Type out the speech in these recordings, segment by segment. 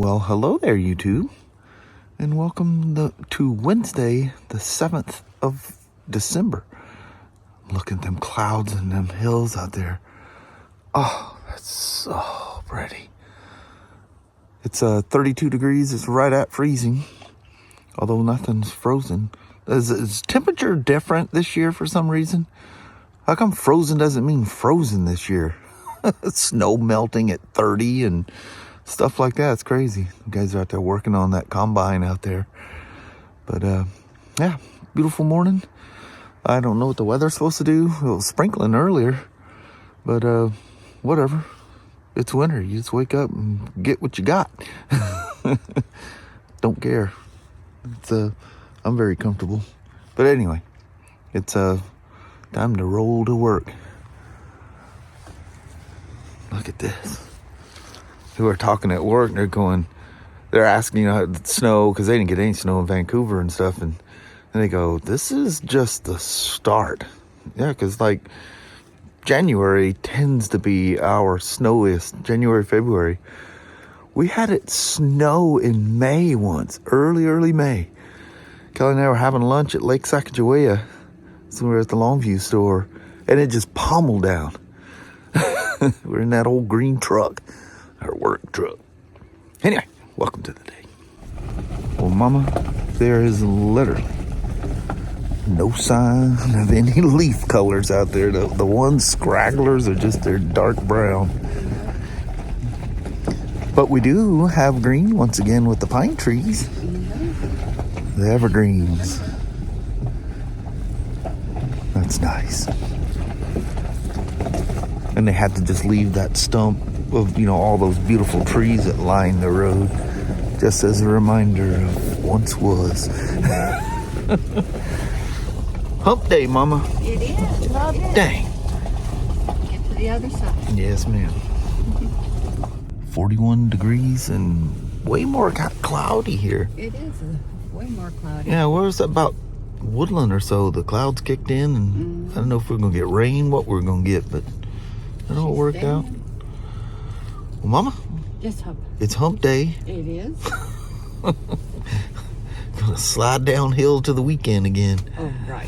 Well, hello there, YouTube, and welcome to Wednesday, the 7th of December. Look at them clouds and them hills out there. Oh, that's so pretty. It's 32 degrees. It's right at freezing, although nothing's frozen. Is temperature different this year for some reason? How come frozen doesn't mean frozen this year? Snow melting at 30 and stuff like that. It's crazy. You guys are out there working on that combine out there. But yeah, beautiful morning. I don't know what the weather's supposed to do. It was sprinkling earlier, but whatever. It's winter. You just wake up and get what you got. Don't care. It's I'm very comfortable. But anyway, it's time to roll to work. Look at this. Who are talking at work, and they're asking, snow, because they didn't get any snow in Vancouver and stuff, and they go, this is just the start. Yeah, because like January tends to be our snowiest. January, February. We had it snow in May once, early May. Kelly and I were having lunch at Lake Sacagawea, so we were at the Longview store, and it just pummeled down. We're in that old green truck, our work truck. Anyway, welcome to the day. Well, Mama, there is literally no sign of any leaf colors out there. The ones scragglers are just they're dark brown. But we do have green once again with the pine trees. The evergreens. That's nice. And they had to just leave that stump of, all those beautiful trees that line the road, just as a reminder of once was. Hump day, Mama. It is. God dang. Get to the other side. Yes, ma'am. 41 degrees and way more cloudy here. It is way more cloudy. Yeah, where's about Woodland or so? The clouds kicked in, and I don't know if we're going to get rain, what we're going to get, but it all worked out. Well, Mama, just hump. It's hump day. It is. Gonna slide downhill to the weekend again. Oh, right.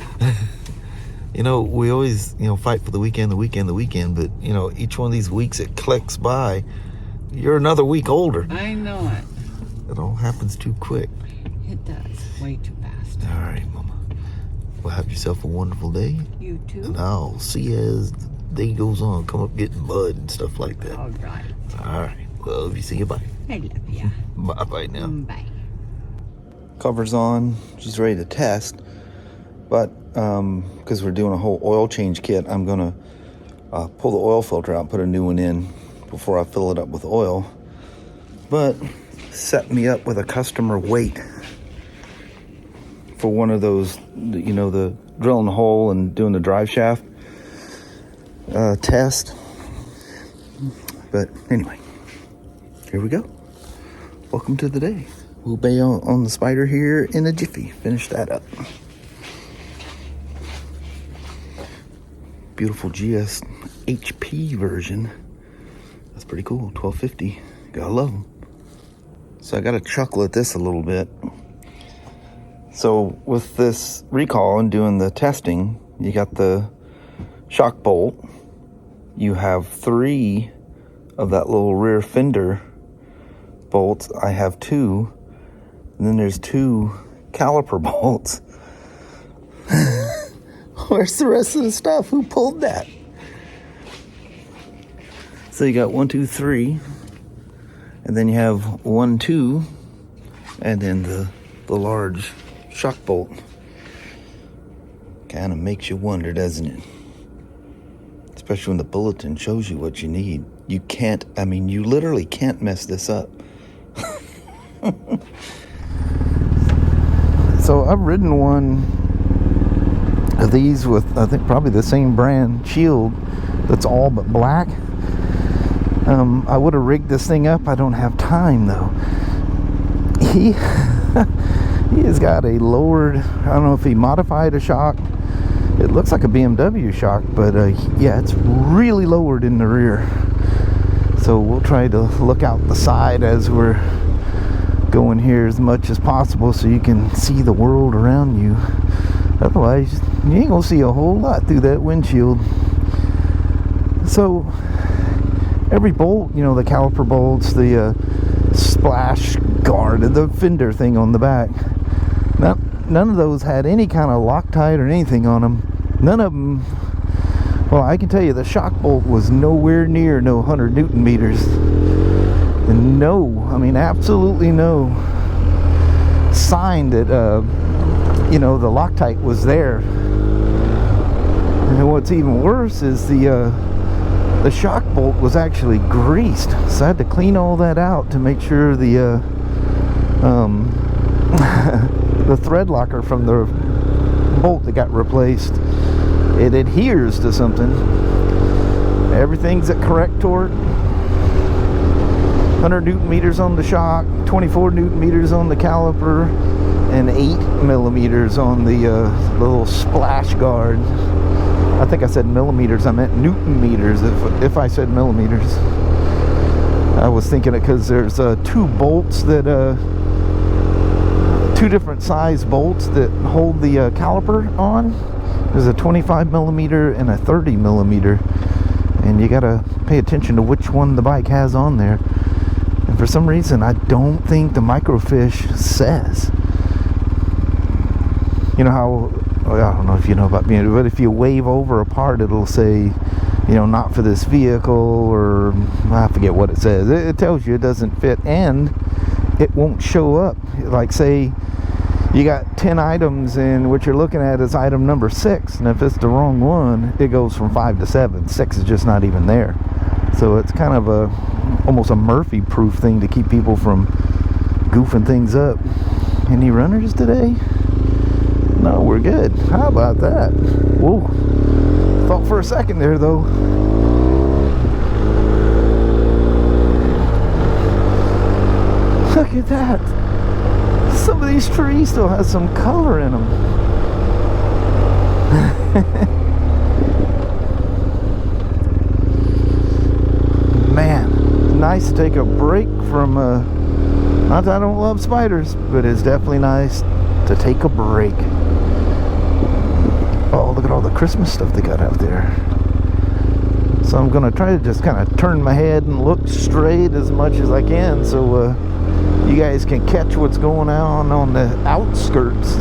We always, fight for the weekend, but, each one of these weeks it clicks by. You're another week older. I know it. It all happens too quick. It does. Way too fast. All right, Mama. Well, have yourself a wonderful day. You too. And I'll see you as the day goes on. Come up getting mud and stuff like that. All right. All right. Love you. See you. Bye. I love you. Bye now. Bye. Cover's on. She's ready to test. But because we're doing a whole oil change kit, I'm going to pull the oil filter out and put a new one in before I fill it up with oil. But set me up with a customer wait for one of those, the drilling the hole and doing the drive shaft test. But anyway, here we go. Welcome to the day. We'll be on the Spyder here in a jiffy. Finish that up. Beautiful GS HP version. That's pretty cool. 1250. Gotta love them. So I gotta chuckle at this a little bit. So with this recall and doing the testing, you got the shock bolt. You have 3 of that little rear fender bolts. I have 2. And then there's 2 caliper bolts. Where's the rest of the stuff? Who pulled that? So you got 1, 2, 3. And then you have 1, 2. And then the large shock bolt. Kind of makes you wonder, doesn't it? Especially when the bulletin shows you what you need. You literally can't mess this up. So I've ridden one of these with, I think, probably the same brand shield that's all but black. I would have rigged this thing up. I don't have time, though. He has got a lowered, I don't know if he modified a shock. It looks like a BMW shock, but yeah, it's really lowered in the rear. So we'll try to look out the side as we're go in here as much as possible so you can see the world around you. Otherwise, you ain't gonna see a whole lot through that windshield. So every bolt, you know, the caliper bolts, the splash guard, the fender thing on the back, none of those had any kind of Loctite or anything on them. None of them. Well, I can tell you the shock bolt was nowhere near no 100 Newton meters. And no, I mean absolutely no sign that you know, the Loctite was there. And what's even worse is the shock bolt was actually greased, so I had to clean all that out to make sure the the thread locker from the bolt that got replaced, it adheres to something. Everything's at correct torque. 100 Newton meters on the shock, 24 Newton meters on the caliper, and 8 millimeters on the little splash guard. I think I said millimeters, I meant Newton meters if I said millimeters. I was thinking it because there's two bolts that two different size bolts that hold the caliper on. There's a 25 millimeter and a 30 millimeter, and you gotta pay attention to which one the bike has on there. And for some reason I don't think the microfiche says, you know how, I don't know if you know about BMW, but if you wave over a part, it'll say, you know, not for this vehicle, or I forget what it says. It tells you it doesn't fit, and it won't show up. Like, say you got 10 items and what you're looking at is item number 6, and if it's the wrong one, it goes from 5 to 7. 6 is just not even there. So it's kind of almost a Murphy proof thing to keep people from goofing things up. Any runners today? No, we're good. How about that? Whoa. Thought for a second there, though. Look at that. Some of these trees still have some color in them. Man, nice to take a break from, not that I don't love spiders, but it's definitely nice to take a break. Oh, look at all the Christmas stuff they got out there. So I'm gonna try to just kind of turn my head and look straight as much as I can, so you guys can catch what's going on the outskirts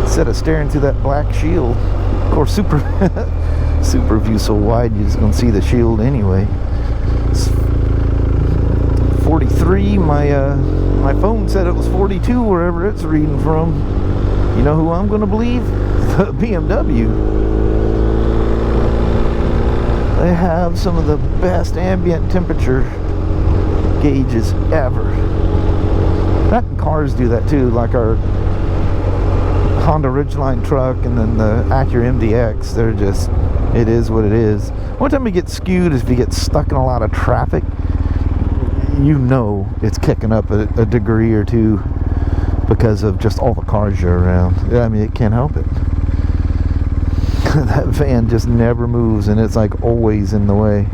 instead of staring through that black shield. Of course, super view so wide you're just gonna see the shield anyway. It's 43. My phone said it was 42 wherever it's reading from. You know who I'm gonna believe? The BMW. They have some of the best ambient temperature gauges ever. That cars do that too, like our Honda Ridgeline truck and then the Acura MDX. They're just, it is what it is. One time it gets skewed is if you get stuck in a lot of traffic. You know it's kicking up a degree or two because of just all the cars you're around. I mean, it can't help it. That van just never moves, and it's like always in the way.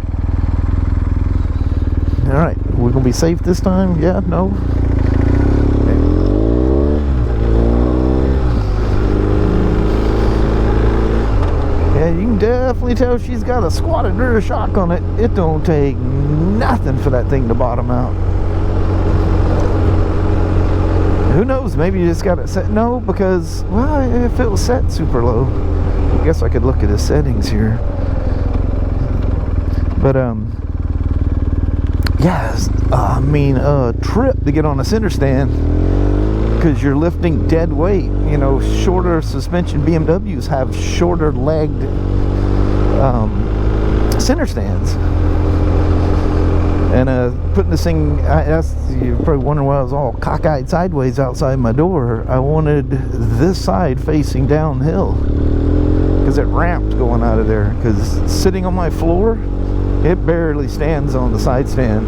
Alright, we're gonna be safe this time? Yeah? No? Yeah, you can definitely tell she's got a squatted rear shock on it. It don't take nothing for that thing to bottom out. Who knows, maybe you just got it set. No, because, well, if it was set super low, I guess I could look at the settings here. But yeah, I mean, a trip to get on a center stand because you're lifting dead weight. You know, shorter suspension BMWs have shorter legged center stands. And putting this thing, you're probably wondering why I was all cockeyed sideways outside my door. I wanted this side facing downhill because it ramped going out of there. Because sitting on my floor, it barely stands on the side stand.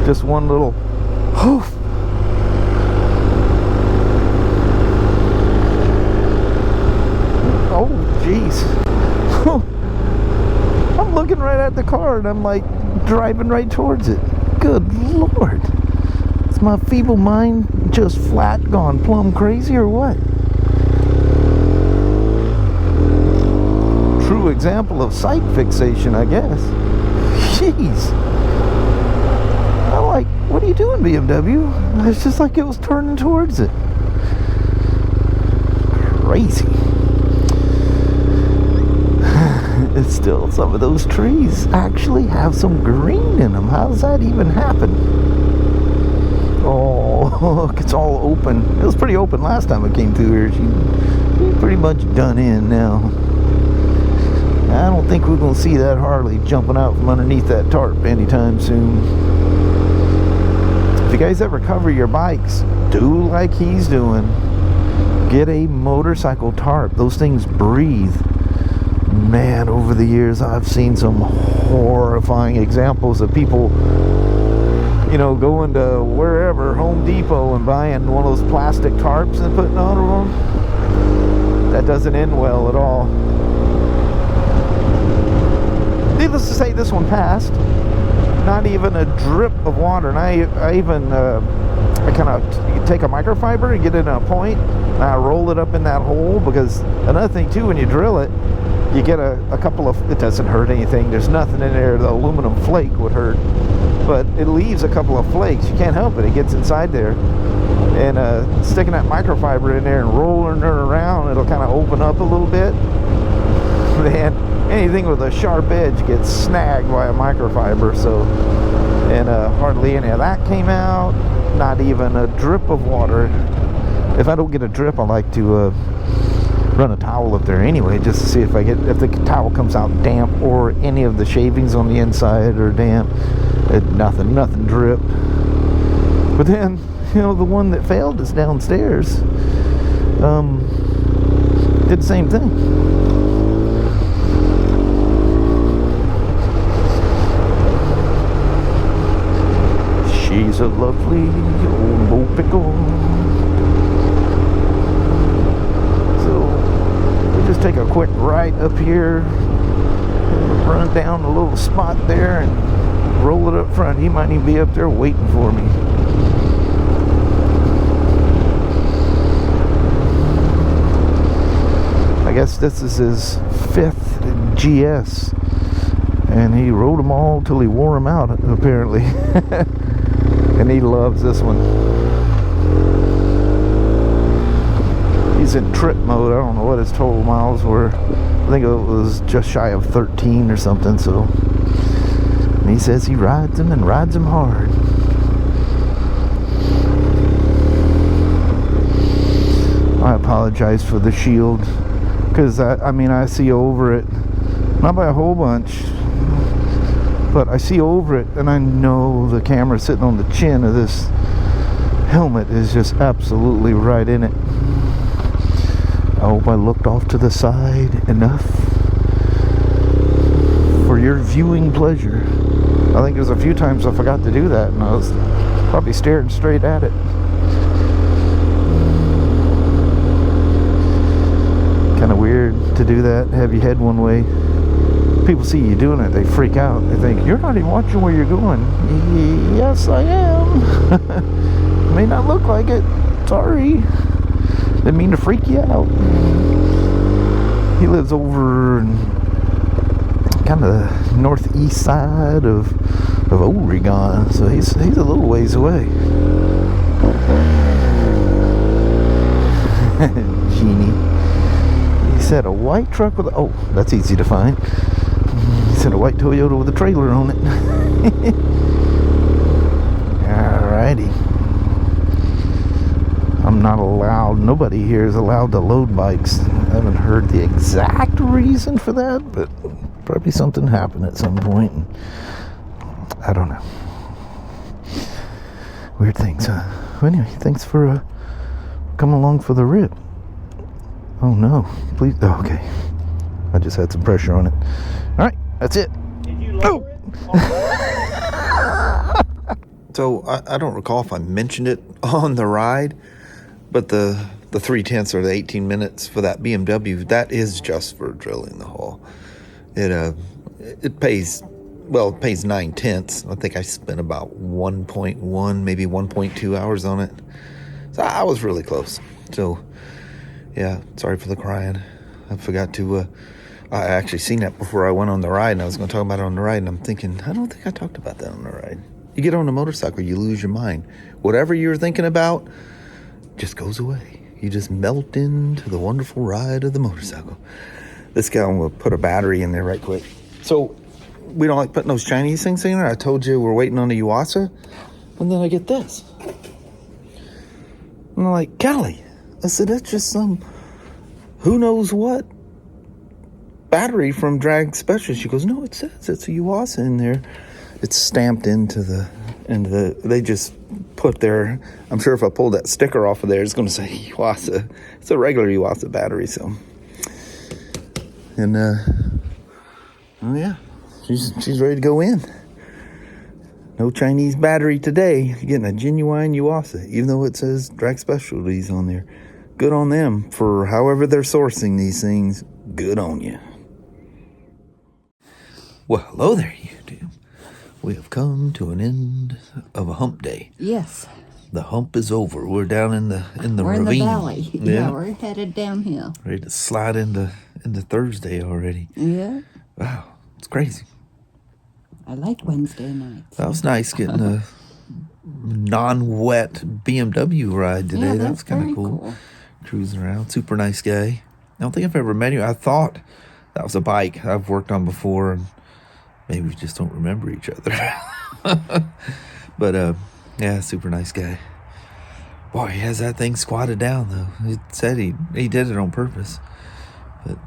Just one little hoof. Oh, jeez. I'm looking right at the car and I'm like driving right towards it. Good Lord. Is my feeble mind just flat gone plumb crazy or what? True example of sight fixation, I guess. Jeez. I'm like, what are you doing, BMW? It's just like it was turning towards it. Crazy. It's still, some of those trees actually have some green in them. How does that even happen? Oh, look, it's all open. It was pretty open last time I came through here. She's pretty much done in now. I don't think we're going to see that Harley jumping out from underneath that tarp anytime soon. If you guys ever cover your bikes, do like he's doing. Get a motorcycle tarp. Those things breathe. Man, over the years I've seen some horrifying examples of people, you know, going to wherever, Home Depot, and buying one of those plastic tarps and putting on them. That doesn't end well at all. Needless to say, this one passed. Not even a drip of water. And I kind of take a microfiber and get it in a point, and I roll it up in that hole, because another thing too, when you drill it, you get a couple of, it doesn't hurt anything, there's nothing in there. The aluminum flake would hurt, but it leaves a couple of flakes. You can't help it, it gets inside there. And sticking that microfiber in there and rolling it around, it'll kind of open up a little bit. Man, anything with a sharp edge gets snagged by a microfiber. So, and hardly any of that came out. Not even a drip of water. If I don't get a drip, I like to run a towel up there anyway, just to see if the towel comes out damp, or any of the shavings on the inside are damp. Nothing drip. But then, you know, the one that failed is downstairs. Did the same thing. She's a lovely old Bo Pickle. So we just take a quick right up here, run down a little spot there, and roll it up front. He might even be up there waiting for me. I guess this is his 5th GS, and he rode them all till he wore them out, apparently. And he loves this one. He's in trip mode. I don't know what his total miles were. I think it was just shy of 13 or something. So, and he says he rides them, and rides them hard. I apologize for the shield, because I mean, I see over it, not by a whole bunch, but I see over it, and I know the camera sitting on the chin of this helmet is just absolutely right in it. I hope I looked off to the side enough for your viewing pleasure. I think there's a few times I forgot to do that, and I was probably staring straight at it. Kind of weird to do that, have your head one way. People see you doing it, they freak out. They think, you're not even watching where you're going. Yes, I am. May not look like it. Sorry. Didn't mean to freak you out. He lives over in kind of the northeast side of Oregon, so he's a little ways away. Genie. He said a white truck with a, oh, that's easy to find. He said a white Toyota with a trailer on it. Alrighty. I'm not allowed, nobody here is allowed to load bikes. I haven't heard the exact reason for that, but probably something happened at some point. I don't know. Weird things, huh? Well, anyway, thanks for coming along for the rip. Oh no, please, oh, okay. I just had some pressure on it. Alright, that's it. Did you lower it? So I don't recall if I mentioned it on the ride, but the 3/10 or the 18 minutes for that BMW, that is just for drilling the hole. It pays well, it pays 9/10. I think I spent about 1.1, maybe 1.2 hours on it. So I was really close. So, yeah, sorry for the crying. I forgot to, I actually seen that before I went on the ride, and I was going to talk about it on the ride, and I'm thinking, I don't think I talked about that on the ride. You get on a motorcycle, you lose your mind. Whatever you're thinking about just goes away. You just melt into the wonderful ride of the motorcycle. This guy will put a battery in there right quick. So, we don't like putting those Chinese things in there. I told you we're waiting on the Yuasa. And then I get this. And I'm like, Kelly, I said, that's just some who knows what battery from Drag Special. She goes, no, it says it's a Yuasa in there. It's stamped into the, they just put their, I'm sure if I pull that sticker off of there, it's going to say Yuasa. It's a regular Yuasa battery, so. And, oh yeah, she's ready to go in. No Chinese battery today. You're getting a genuine Yuasa, even though it says Drag Specialties on there. Good on them for however they're sourcing these things. Good on you. Well, hello there, YouTube. We have come to an end of a hump day. Yes. The hump is over. We're down in the We're ravine. in the valley. Yeah, we're headed downhill. Ready to slide into Thursday already. Yeah. Wow, it's crazy. I like Wednesday nights. That was nice getting a non-wet BMW ride today. Yeah, that that's was kind very of cool. cool. Cruising around. Super nice guy. I don't think I've ever met him. I thought that was a bike I've worked on before, and maybe we just don't remember each other. But, yeah, super nice guy. Boy, he has that thing squatted down, though. He said he did it on purpose. But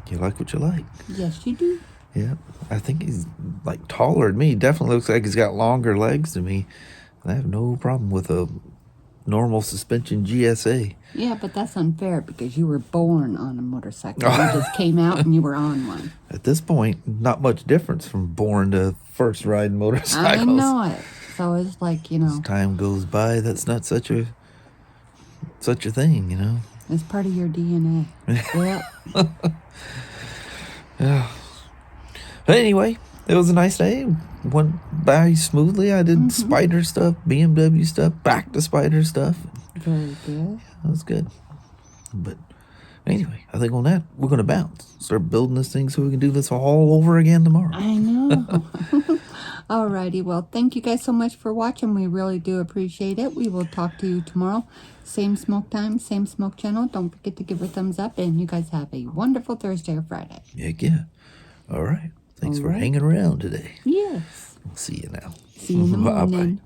you like what you like. Yes, you do. Yeah, I think he's like taller than me. He definitely looks like he's got longer legs than me. I have no problem with a normal suspension GSA. Yeah, but that's unfair because you were born on a motorcycle. You just came out and you were on one. At this point, not much difference from born to first riding motorcycles. I know it. So it's like, As time goes by, that's not such a thing, It's part of your DNA. Yep. Yeah. But anyway, it was a nice day. Went by smoothly. I did Spyder stuff, BMW stuff, back to Spyder stuff. Very good. Yeah, that was good. But anyway, I think on that, we're going to bounce. Start building this thing so we can do this all over again tomorrow. I know. Alrighty, well, thank you guys so much for watching. We really do appreciate it. We will talk to you tomorrow. Same smoke time, same smoke channel. Don't forget to give a thumbs up, and you guys have a wonderful Thursday or Friday. Heck yeah. All right. Thanks All for right. hanging around today. Yes. We'll see you now. See you in the Bye-bye. morning.